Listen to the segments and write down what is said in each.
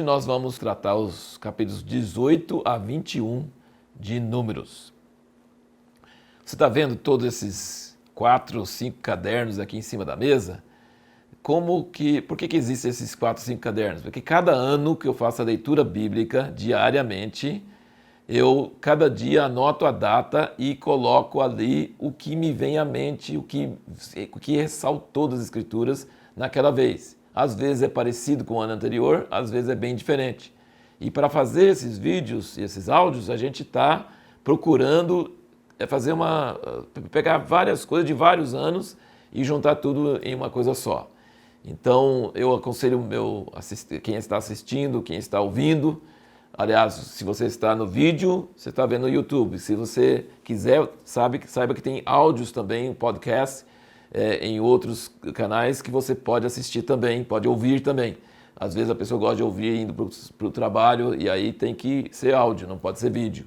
nós vamos tratar os capítulos 18 a 21 de Números. Você está vendo todos esses 4 ou 5 cadernos aqui em cima da mesa? Por que existem esses 4 ou 5 cadernos? Porque cada ano que eu faço a leitura bíblica diariamente, eu cada dia anoto a data e coloco ali o que me vem à mente, o que ressaltou das Escrituras naquela vez. Às vezes é parecido com o ano anterior, às vezes é bem diferente. E para fazer esses vídeos e esses áudios, a gente está procurando pegar várias coisas de vários anos e juntar tudo em uma coisa só. Então, eu aconselho quem está assistindo, quem está ouvindo. Aliás, se você está no vídeo, você está vendo no YouTube. Se você quiser, saiba que tem áudios também, podcast, em outros canais que você pode assistir também, pode ouvir também. Às vezes a pessoa gosta de ouvir indo para o trabalho e aí tem que ser áudio, não pode ser vídeo.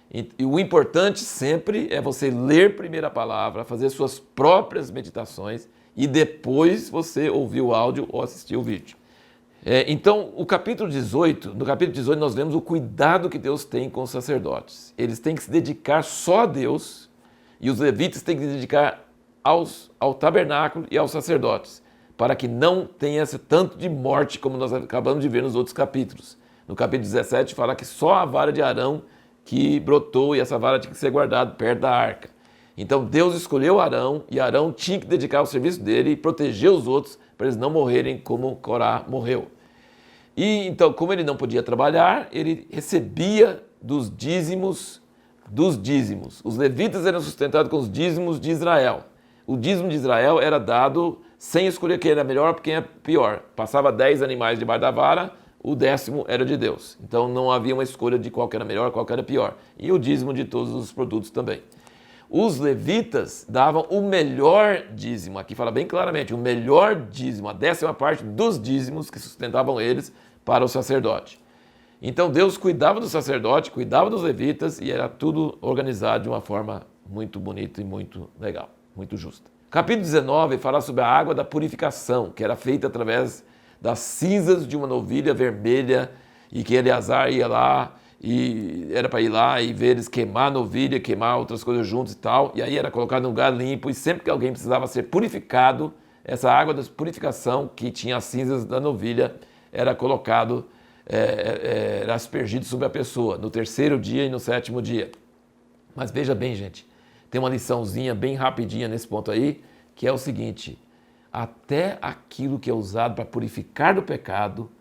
E o importante sempre é você ler primeiro a palavra, fazer suas próprias meditações e depois você ouvir o áudio ou assistir o vídeo. Então, no capítulo 18 nós vemos o cuidado que Deus tem com os sacerdotes. Eles têm que se dedicar só a Deus e os levitas têm que se dedicar ao tabernáculo e aos sacerdotes, para que não tenha esse tanto de morte como nós acabamos de ver nos outros capítulos. No capítulo 17 fala que só a vara de Arão que brotou e essa vara tinha que ser guardada perto da arca. Então Deus escolheu Arão e Arão tinha que dedicar o serviço dele e proteger os outros para eles não morrerem como Corá morreu. E então, como ele não podia trabalhar, ele recebia dos dízimos. Os levitas eram sustentados com os dízimos de Israel. O dízimo de Israel era dado sem escolher quem era melhor ou quem é pior. Passava 10 animais debaixo da vara, o 10º era de Deus. Então não havia uma escolha de qual que era melhor, qual que era pior. E o dízimo de todos os produtos também. Os levitas davam o melhor dízimo, aqui fala bem claramente, o melhor dízimo, a 10ª parte dos dízimos que sustentavam eles para o sacerdote. Então Deus cuidava do sacerdote, cuidava dos levitas e era tudo organizado de uma forma muito bonita e muito legal, muito justa. Capítulo 19 fala sobre a água da purificação, que era feita através das cinzas de uma novilha vermelha e que Eleazar ia lá e era para ir lá e ver eles queimar a novilha, queimar outras coisas juntos e tal, e aí era colocado num lugar limpo e sempre que alguém precisava ser purificado, essa água da purificação que tinha as cinzas da novilha era colocado, era aspergido sobre a pessoa no 3º dia e no 7º dia. Mas veja bem, gente, tem uma liçãozinha bem rapidinha nesse ponto aí, que é o seguinte: até aquilo que é usado para purificar do pecado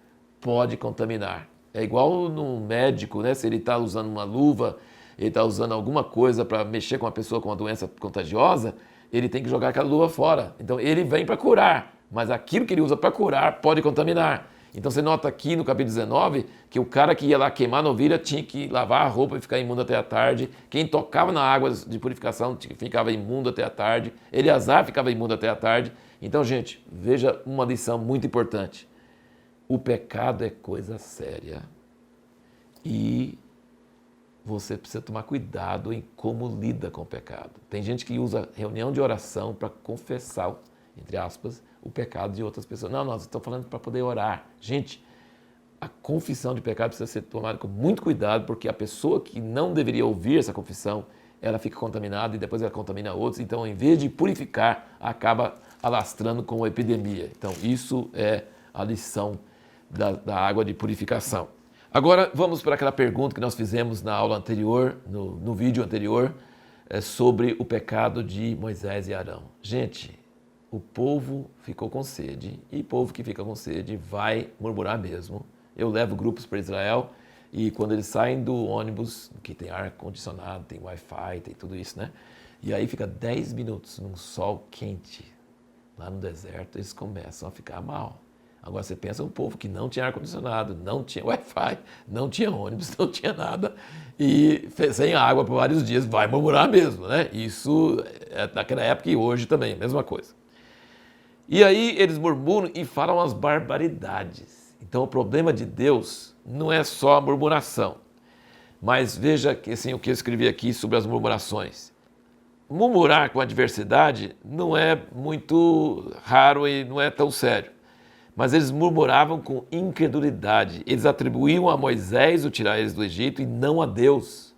pode contaminar. É igual no médico, né? Se ele está usando uma luva, ele está usando alguma coisa para mexer com uma pessoa com uma doença contagiosa, ele tem que jogar aquela luva fora. Então ele vem para curar, mas aquilo que ele usa para curar pode contaminar. Então você nota aqui no capítulo 19 que o cara que ia lá queimar a novilha tinha que lavar a roupa e ficar imundo até a tarde. Quem tocava na água de purificação ficava imundo até a tarde. Eleazar ficava imundo até a tarde. Então, gente, veja uma lição muito importante. O pecado é coisa séria e você precisa tomar cuidado em como lida com o pecado. Tem gente que usa reunião de oração para confessar, entre aspas, o pecado de outras pessoas. Não, nós estamos falando para poder orar. Gente, a confissão de pecado precisa ser tomada com muito cuidado, porque a pessoa que não deveria ouvir essa confissão, ela fica contaminada e depois ela contamina outros. Então, em vez de purificar, acaba alastrando com uma epidemia. Então, isso é a lição da água de purificação. Agora vamos para aquela pergunta que nós fizemos na aula anterior, no vídeo anterior, sobre o pecado de Moisés e Arão. Gente, o povo ficou com sede e o povo que fica com sede vai murmurar mesmo. Eu levo grupos para Israel e quando eles saem do ônibus, que tem ar-condicionado, tem Wi-Fi, tem tudo isso, né? E aí fica 10 minutos num sol quente, lá no deserto, eles começam a ficar mal. Agora você pensa um povo que não tinha ar-condicionado, não tinha Wi-Fi, não tinha ônibus, não tinha nada e sem água por vários dias, vai murmurar mesmo, né? Isso é daquela época e hoje também, mesma coisa. E aí eles murmuram e falam as barbaridades. Então o problema de Deus não é só a murmuração. Mas veja que, assim, o que eu escrevi aqui sobre as murmurações. Murmurar com adversidade não é muito raro e não é tão sério. Mas eles murmuravam com incredulidade. Eles atribuíam a Moisés o tirar eles do Egito e não a Deus.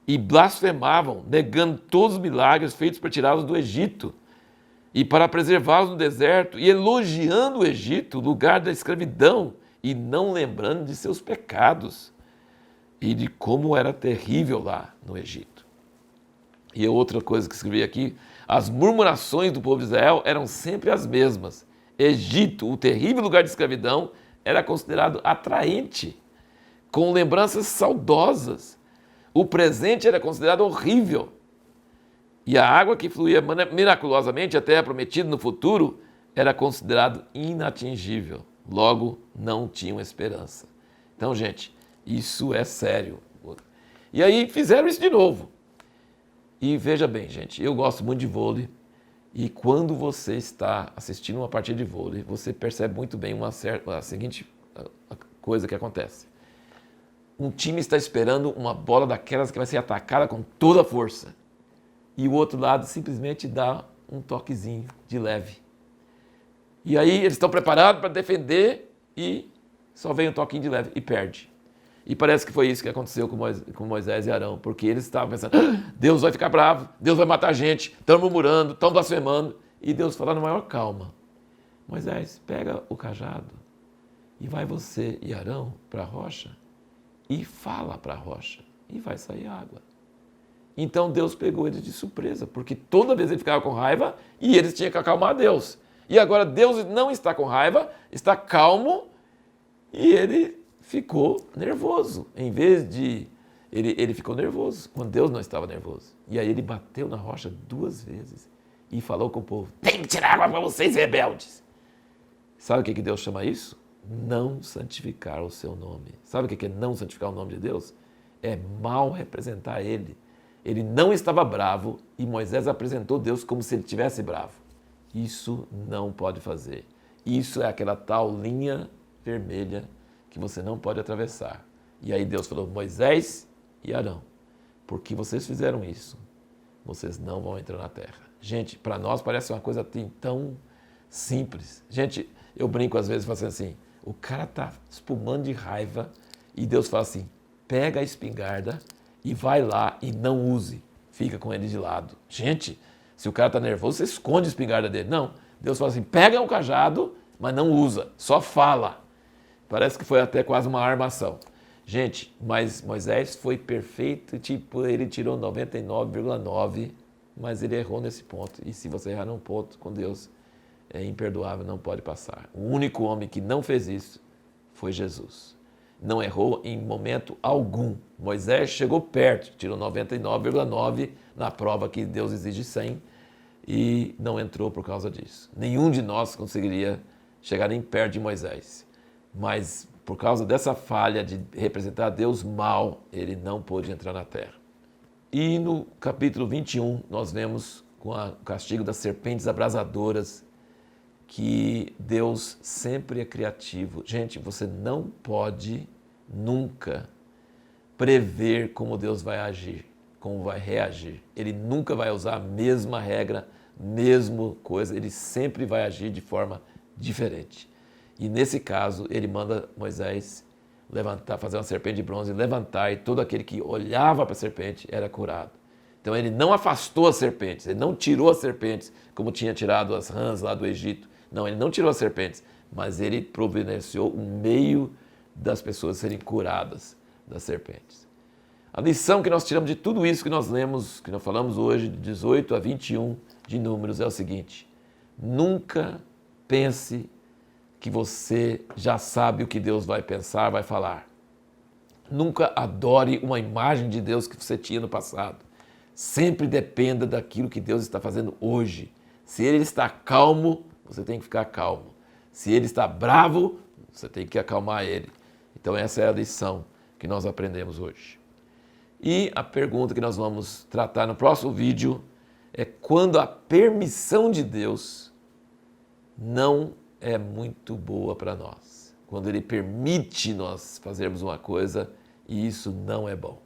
E blasfemavam, negando todos os milagres feitos para tirá-los do Egito e para preservá-los no deserto, e elogiando o Egito, lugar da escravidão, e não lembrando de seus pecados e de como era terrível lá no Egito. E outra coisa que escrevi aqui, as murmurações do povo de Israel eram sempre as mesmas. Egito, o terrível lugar de escravidão, era considerado atraente, com lembranças saudosas. O presente era considerado horrível. E a água que fluía miraculosamente, a terra prometida no futuro, era considerado inatingível. Logo, não tinham esperança. Então, gente, isso é sério. E aí fizeram isso de novo. E veja bem, gente, eu gosto muito de vôlei. E quando você está assistindo uma partida de vôlei, você percebe muito bem a seguinte coisa que acontece. Um time está esperando uma bola daquelas que vai ser atacada com toda a força. E o outro lado simplesmente dá um toquezinho de leve. E aí eles estão preparados para defender e só vem um toquinho de leve e perde. E parece que foi isso que aconteceu com Moisés e Arão, porque eles estavam pensando, Deus vai ficar bravo, Deus vai matar a gente, estão murmurando, estão blasfemando. E Deus fala na maior calma, Moisés, pega o cajado e vai você e Arão para a rocha e fala para a rocha e vai sair água. Então Deus pegou eles de surpresa, porque toda vez ele ficava com raiva e eles tinham que acalmar Deus. E agora Deus não está com raiva, está calmo e ele ficou nervoso. Em vez de... Ele ficou nervoso, quando Deus não estava nervoso. E aí ele bateu na rocha 2 vezes e falou com o povo, tem que tirar água para vocês, rebeldes. Sabe o que Deus chama isso? Não santificar o seu nome. Sabe o que é não santificar o nome de Deus? É mal representar Ele. Ele não estava bravo e Moisés apresentou Deus como se ele estivesse bravo. Isso não pode fazer. Isso é aquela tal linha vermelha que você não pode atravessar. E aí Deus falou, Moisés e Arão, porque vocês fizeram isso, vocês não vão entrar na terra. Gente, para nós parece uma coisa tão simples. Gente, eu brinco às vezes fazendo assim, o cara está espumando de raiva e Deus fala assim, pega a espingarda e vai lá e não use, fica com ele de lado. Gente, se o cara está nervoso, você esconde a espingarda dele. Não, Deus fala assim, pega o cajado, mas não usa, só fala. Parece que foi até quase uma armação. Gente, mas Moisés foi perfeito, tipo, ele tirou 99,9, mas ele errou nesse ponto. E se você errar num ponto com Deus, é imperdoável, não pode passar. O único homem que não fez isso foi Jesus. Não errou em momento algum. Moisés chegou perto, tirou 99,9 na prova que Deus exige 100 e não entrou por causa disso. Nenhum de nós conseguiria chegar nem perto de Moisés. Mas por causa dessa falha de representar Deus mal, ele não pôde entrar na terra. E no capítulo 21, nós vemos com o castigo das serpentes abrasadoras, que Deus sempre é criativo. Gente, você não pode nunca prever como Deus vai agir, como vai reagir. Ele nunca vai usar a mesma regra, mesma coisa, ele sempre vai agir de forma diferente. E nesse caso, ele manda Moisés levantar, fazer uma serpente de bronze, levantar, e todo aquele que olhava para a serpente era curado. Então ele não afastou as serpentes, ele não tirou as serpentes, como tinha tirado as rãs lá do Egito. Não, ele não tirou as serpentes, mas ele providenciou um meio das pessoas serem curadas das serpentes. A lição que nós tiramos de tudo isso que nós lemos, que nós falamos hoje, de 18 a 21 de Números, é o seguinte: nunca pense que você já sabe o que Deus vai pensar, vai falar. Nunca adore uma imagem de Deus que você tinha no passado. Sempre dependa daquilo que Deus está fazendo hoje. Se Ele está calmo, você tem que ficar calmo. Se Ele está bravo, você tem que acalmar Ele. Então essa é a lição que nós aprendemos hoje. E a pergunta que nós vamos tratar no próximo vídeo é quando a permissão de Deus não é muito boa para nós. Quando Ele permite nós fazermos uma coisa e isso não é bom.